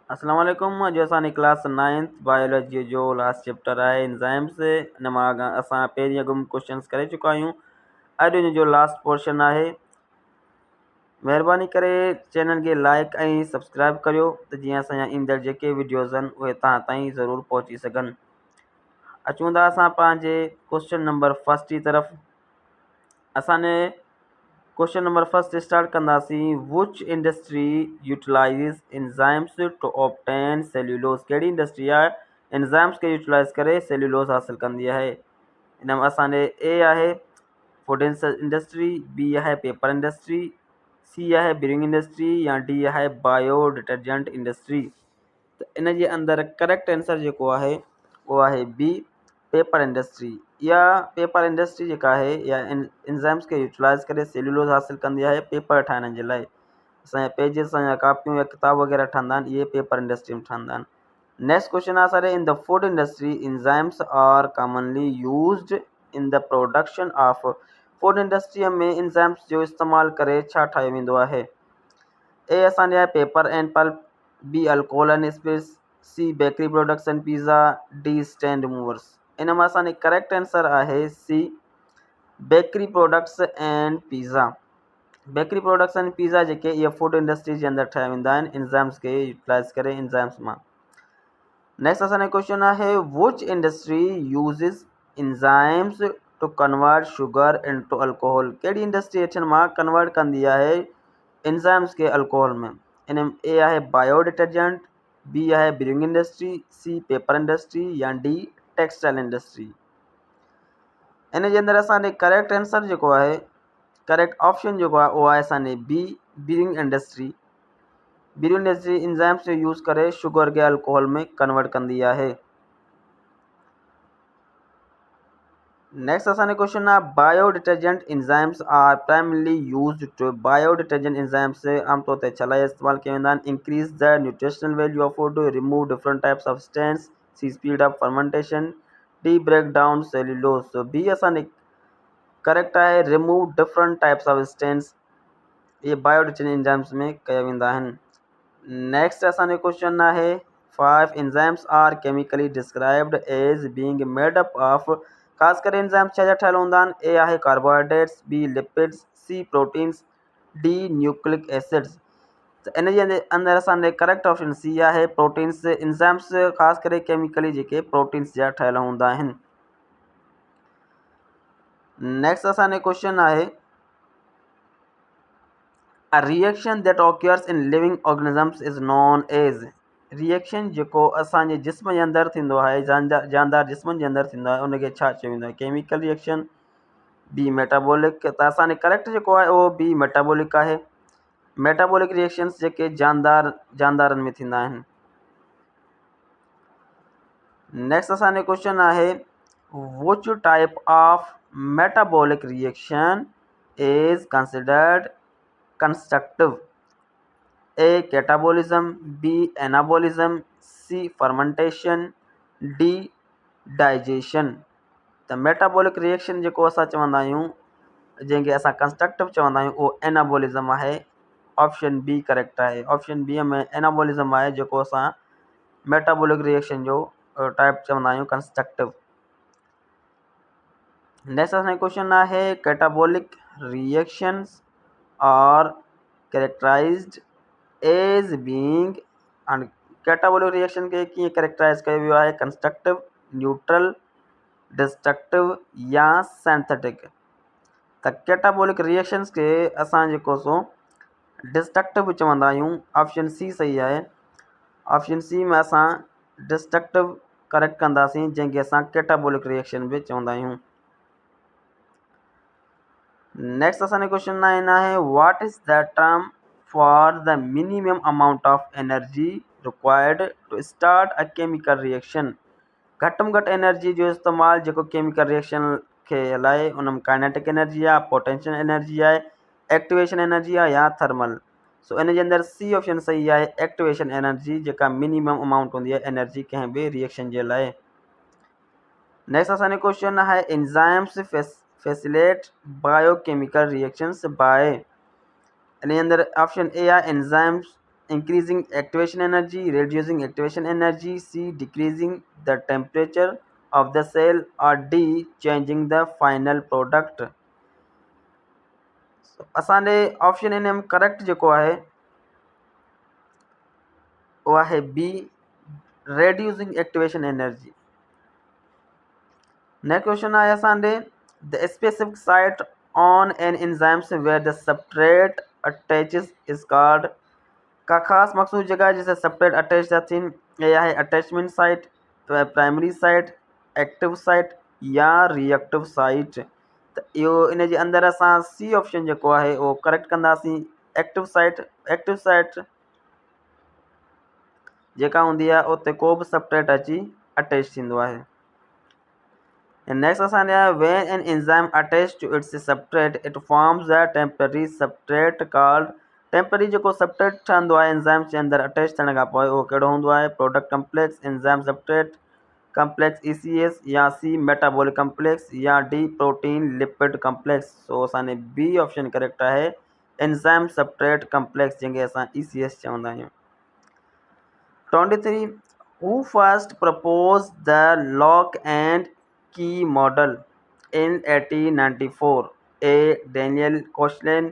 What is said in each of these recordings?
अस्सलाम वालेकुम। अॼु असांजी क्लास 9th बायोलॉजी जो लास्ट चैप्टर आहे एंजाइम्स। इन मां असां पहिरीं अॻु क्वेश्चन्स करे चुका आहियूं। अॼु इन जो लास्ट पोर्शन आहे। महिरबानी करे चैनल खे लाइक ऐं सब्सक्राइब करियो त जीअं असांजा ईंदड़ जेके वीडियोज़ आहिनि उहे तव्हां ताईं ज़रूरु पहुची सघनि। अचूं था असां पंहिंजे क्वेश्चन नंबर फर्स्ट जी तरफ़। असांजे क्वेश्चन नंबर फर्स्ट स्टार्ट कंदासीं। Which industry utilise enzymes to obtain cellulose? कहिड़ी इंडस्ट्री आहे एंजाइम्स खे यूटिलाइज़ करे सेल्यूलोज हासिल कंदी आहे? इन में असांजे ए आहे फूड इंडस्ट्री, बी आहे पेपर इंडस्ट्री, सी आहे ब्रूइंग इंडस्ट्री या डी आहे बायो डिटर्जेंट इंडस्ट्री। त इन जे अंदरि करेक्ट आंसर जेको आहे उहो आहे बी पेपर इंडस्ट्री। या पेपर इंडस्ट्री जेका आहे या एंजाइम्स खे यूटिलाइज़ करे सेल्यूलोज हासिल कंदी आहे पेपर ठाहिण जे लाइ। असांजा पेजिस, असांजा कापियूं या किताब वग़ैरह ठहंदा आहिनि, इहे पेपर इंडस्ट्री में ठहंदा आहिनि। नेक्स्ट क्वेश्चन आहे असांजे in the food industry enzymes are commonly used in the production of? Food इंडस्ट्रीअ में एंजाइम्स जो इस्तेमालु करे छा ठाहियो वेंदो आहे? ए असांजे आहे paper and pulp, B alcohol and spirits, C bakery products and pizza, D stain removers. इन मां असांजी करेक्ट आंसर आहे C bakery products and pizza. Bakery products and pizza जेके इहे फूड इंडस्ट्री जे अंदरि ठाहिया वेंदा आहिनि एंजाइम्स खे यूटिलाइज़ करे एंजाइम्स मां। नेक्स्ट असांजो क्वेश्चन आहे which industry uses enzymes to convert sugar into alcohol? कहिड़ी इंडस्ट्री एठनि मां कन्वर्ट कंदी आहे एंजाइम्स के अल्कोहल में? इन में ए आहे बायो डिटर्जेंट, बी आहे brewing industry, C paper industry या डी टेक्सटाइल इंडस्ट्री। इन जे अंदरि असांजे करेक्ट आंसर जेको आहे, करेक्ट ऑप्शन जेको आहे उहो आहे असांजी B brewing industry. Brewing industry enzymes जो यूज़ करे शुगर खे अल्कोहल में कन्वर्ट कंदी आहे। नेक्स्ट असांजो क्वेश्चन आहे bio detergent enzymes are primarily used to? बायो डिटर्जेंट एंजाइम्स आमतौर ते छा लाइ इस्तेमालु कया वेंदा आहिनि? Increase the nutritional value of food, remove different types of stains, C speed up fermentation, D break down cellulose. So B असांजी करेक्ट आहे remove different types of stains. ये बायो डिटर्जेंट एंजाइम्स में कया वेंदा आहिनि। नेक्स्ट असांजो question आहे 5 enzymes are chemically described as being made up of? ख़ासि करे एंजाइम्स छा ठहियल हूंदा आहिनि? ए आहे carbohydrates, B lipids, C proteins, D nucleic acids. त इन जे अंदरि असांजे करेक्ट ऑप्शन सी आहे प्रोटीन्स। एंजाइम्स ख़ासि करे केमिकली जेके प्रोटीन्स जा ठहियल हूंदा आहिनि। नेक्स्ट असांजो क्वेश्चन आहे A reaction that occurs in living organisms is known as? Reaction जेको असांजे जिस्म जे अंदरि थींदो आहे, जानदार जिस्मनि जे अंदरि थींदो आहे, उनखे छा चयो वेंदो आहे? Chemical reaction, B metabolic. त असांजे करेक्ट जेको आहे उहो बी मेटाबॉलिक आहे। मेटाबॉलिक रिएक्शन्स जेके जानदारनि में थींदा आहिनि। नेक्स्ट असांजो क्वेश्चन आहे which type of metabolic reaction is considered constructive? A catabolism, B anabolism, C fermentation, D digestion. त मेटाबॉलिक रिएक्शन जेको असां चवंदा आहियूं, जंहिंखे असां कंस्ट्रक्टिव चवंदा आहियूं, उहो एनाबॉलिज्म आहे। ऑप्शन बी करेक्ट आहे। ऑप्शन बी में एनाबॉलिज्म आहे जेको असां मेटाबॉलिक रिएक्शन जो टाइप चवंदा आहियूं कंस्ट्रक्टिव। नेक्स्ट असांजो क्वेश्चन आहे catabolic reactions are characterised as being? And catabolic reaction खे कीअं कैरेक्टराइज़ कयो वियो आहे? कंस्ट्रक्टिव, न्यूट्रल, डिस्ट्रक्टिव या सिंथेटिक? त कैटाबॉलिक रिएक्शंस खे असां जेको सो डिस्ट्रक्टिव चवंदा आहियूं। ऑप्शन सी सही आहे। ऑप्शन सी में असां डिस्ट्रक्टिव करेक्ट कंदासीं, जंहिंखे असां कैटाबॉलिक रिएक्शन बि चवंदा आहियूं। नेक्स्ट असांजो क्वेश्चन 9 आहे what is the term for the minimum amount of energy required to start a chemical reaction? घटि में घटि एनर्जी जो इस्तेमालु जेको केमिकल रिएक्शन खे हलाए, उन में काइनेटिक एनर्जी आहे, पोटेंशियल एनर्जी आहे, एक्टिवेशन एनर्जी आहे या थर्मल। सो इन जे अंदरि सी ऑप्शन सही आहे एक्टिवेशन एनर्जी, जेका मिनिमम अमाउंट हूंदी आहे एनर्जी कंहिं बि रिएक्शन जे लाइ। नेक्स्ट असांजो क्वेश्चन आहे enzymes facilitate biochemical reactions by? इन जे अंदरि ऑप्शन ए आहे enzymes increasing activation energy, reducing activation energy, C decreasing the temperature of the cell, or D changing the final product। असांजे ऑप्शन इन में करेक्ट जेको आहे वो आहे B, reducing activation energy। Next question आहे असांजे the specific site on an enzymes where the substrate attaches is called. का खास मखसूस जगह जिसे सबस्ट्रेट अटैच था थिन, ये आहे attachment site, primary site, active site या रिएक्टिव साइट। त इहो इन जे अंदरि असां सी ऑप्शन जेको आहे उहो करेक्ट कंदासीं, एक्टिव साइट। एक्टिव साइट जेका हूंदी आहे उते को बि सबस्ट्रेट अची अटैच थींदो आहे। नेक्स्ट असांजा when an enzyme attached to its substrate it forms a temporary substrate called। Temporary जेको सबस्ट्रेट ठहंदो आहे एंजाइम्स जे अंदरि अटैच थियण खां पोइ उहो कहिड़ो हूंदो आहे, product complex, enzyme substrate complex ECS, या सी मेटाबॉलिक कम्प्लेक्स, या डी प्रोटीन लिपिड कम्प्लेक्स। सो असांजे बी ऑप्शन करेक्ट आहे, एंजाइम सबस्ट्रेट कम्प्लेक्स जंहिंखे असां ECS चवंदा आहियूं। 23 who first proposed the lock and key model in 1894? A Daniel Koechlin,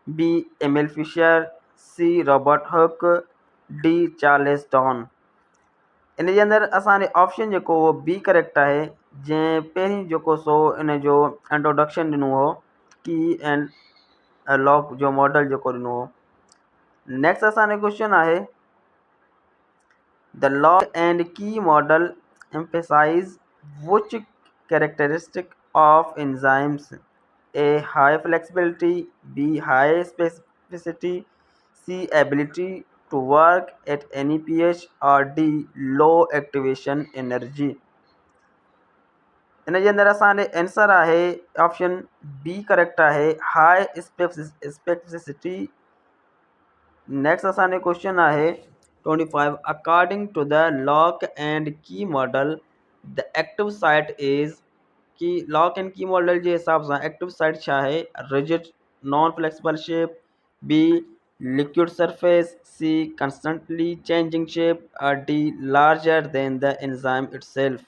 B Emil Fisher, C Robert Hooke, D Charles Darwin। इन जे अंदरि असांजे ऑप्शन जेको उहो बी करेक्ट आहे, जंहिं पहिरीं जेको सो इन जो इंट्रोडक्शन ॾिनो हो की एंड लॉक जो मॉडल जेको ॾिनो हो। नेक्स्ट असांजो क्वेश्चन आहे the lock and key model emphasize which characteristic of enzymes? A high flexibility, B high specificity, C ability to work at any pH, or D low activation energy। इन जे अंदरि असांजे answer आहे option B correct आहे, high specificity. Next असांजो question आहे 25 according to the lock and key model the active site is। Key lock and key model जे हिसाब सां एक्टिव साइट छा आहे, rigid non flexible shape, b liquid surface, c constantly changing shape, और d larger than the enzyme itself.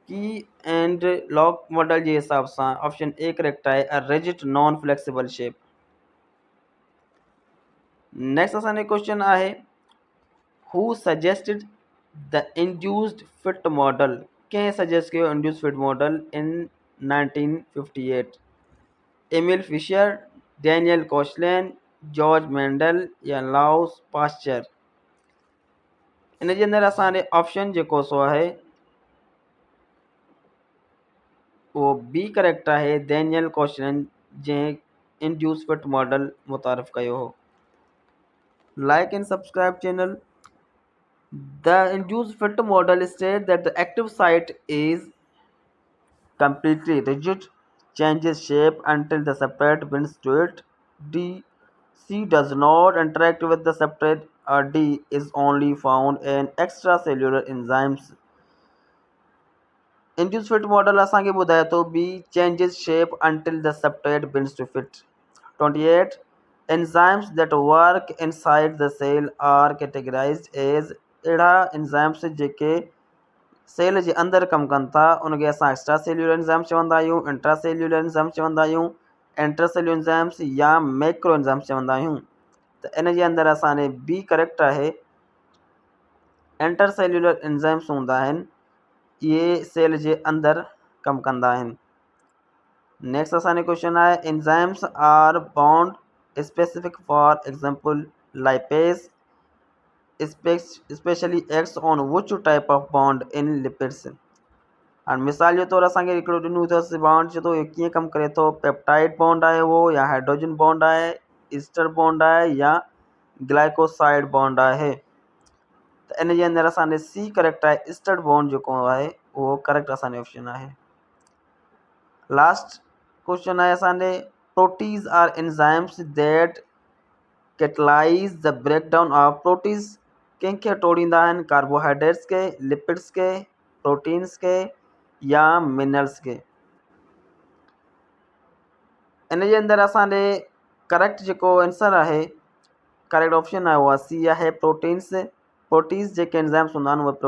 Key and lock model जे हिसाब सां option a correct आहे, a rigid non flexible shape. Next असांजो question आहे who suggested the induced fit model. कंहिं suggest कयो induced fit model in 1958? Emil Fischer, Daniel Koechlin, George Mendel, या Laue's pasture. इन जे अंदरि असांजे ऑप्शन जेको सो आहे उहो बी करेक्ट आहे, डैनियल कोचलिन, जंहिं इंड्यूस्ड फिट मॉडल मुतारिफ़ कयो हो। Like and subscribe channel। The induced fit model states that the active site is completely rigid, changes shape until the substrate binds to it, D C does not interact with the substrate, or D is only found in extracellular enzymes। Induced fit model असांखे ॿुधाए थो B changes shape until the substrate binds to it। 28 enzymes that work inside the cell are categorized as। अहिड़ा enzymes जेके sale जे अंदरि कमु कनि था उनखे असां एक्स्ट्रा सेल्यूलर एंजाइम्स चवंदा आहियूं, इंट्रा सेल्यूलर एंजाइम्स चवंदा आहियूं, एंटर सेल्यूलर एंजाइम्स या मैक्रो एंजाइम्स चवंदा आहियूं। त इन जे अंदरि असांजे बी करेक्ट आहे, एंटर सेल्यूलर एंजाइम्स हूंदा आहिनि, इहे सेल जे अंदरि कमु कंदा आहिनि। नेक्स्ट असांजो क्वेश्चन आहे enzymes are bond specific for example lipase especially acts on which type of bond in lipids। हाणे मिसाल जे तौरु असांखे हिकिड़ो ॾिनो अथसि बॉन्ड, चए थो कीअं कमु करे थो, पेप्टाइड बॉन्ड आहे उहो, या हाइड्रोजन बॉन्ड आहे, ईस्टर बॉन्ड आहे, या ग्लाइकोसाइड बॉन्ड आहे। त इन जे अंदरि असांजे सी करेक्ट आहे, ईस्टर बॉन्ड जेको आहे उहो करेक्ट असांजो ऑप्शन आहे। लास्ट क्वेश्चन आहे असांजे proteins are enzymes that catalyze the breakdown of proteins। कंहिंखे तोड़ींदा आहिनि, कार्बोहाइड्रेट्स के, लिपिड्स के, प्रोटीन्स के, या मिनरल्स के। इन जे अंदरि असांजे करेक्ट जेको आंसर आहे करेक्ट ऑप्शन आहे उहा सी आहे प्रोटीन्स। प्रोटीन्स जेके एंजाइम्स हूंदा आहिनि उहे